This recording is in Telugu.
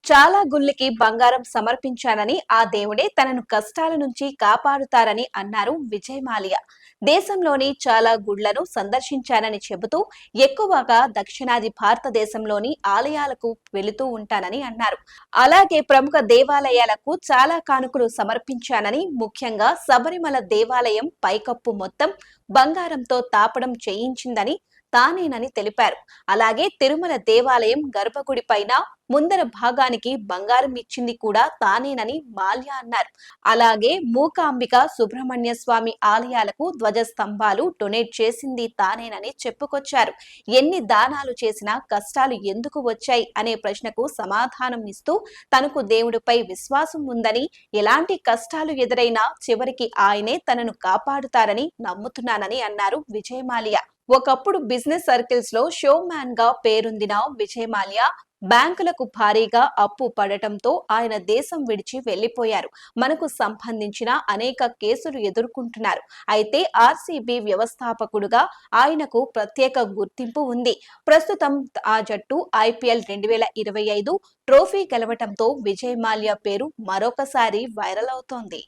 చాలా గుళ్ళకి బంగారం సమర్పించానని ఆ దేవుడే తనను కష్టాల నుంచి కాపాడుతారని అన్నారు విజయ్ మాల్యా. దేశంలోని చాలా గుళ్లను సందర్శించానని చెబుతూ ఎక్కువగా దక్షిణాది భారతదేశంలోని ఆలయాలకు వెళుతూ ఉంటానని అన్నారు. అలాగే ప్రముఖ దేవాలయాలకు చాలా కానుకలు సమర్పించానని, ముఖ్యంగా శబరిమల దేవాలయం పైకప్పు మొత్తం బంగారంతో తాపడం చేయించిందని తానేనని తెలిపారు. అలాగే తిరుమల దేవాలయం గర్భగుడి పైన ముందర భాగానికి బంగారం ఇచ్చింది కూడా తానేనని మాల్యా అన్నారు. అలాగే మూకాంబిక, సుబ్రహ్మణ్య స్వామి ఆలయాలకు ధ్వజ స్తంభాలు డొనేట్ చేసింది తానేనని చెప్పుకొచ్చారు. ఎన్ని దానాలు చేసినా కష్టాలు ఎందుకు వచ్చాయి అనే ప్రశ్నకు సమాధానం ఇస్తూ తనకు దేవుడిపై విశ్వాసం ఉందని, ఎలాంటి కష్టాలు ఎదురైనా చివరికి ఆయనే తనను కాపాడుతారని నమ్ముతున్నానని అన్నారు విజయ్ మాల్యా. ఒకప్పుడు బిజినెస్ సర్కిల్స్ లో షో మ్యాన్ గా పేరొందిన విజయ్ మాల్యా బ్యాంకులకు భారీగా అప్పు పడటంతో ఆయన దేశం విడిచి వెళ్లిపోయారు. మనకు సంబంధించిన అనేక కేసులు ఎదుర్కొంటున్నారు. అయితే ఆర్సీబీ వ్యవస్థాపకుడుగా ఆయనకు ప్రత్యేక గుర్తింపు ఉంది. ప్రస్తుతం ఆ జట్టు ఐపీఎల్ 2025 ట్రోఫీ గెలవటంతో విజయ్ మాల్యా పేరు మరొకసారి వైరల్ అవుతోంది.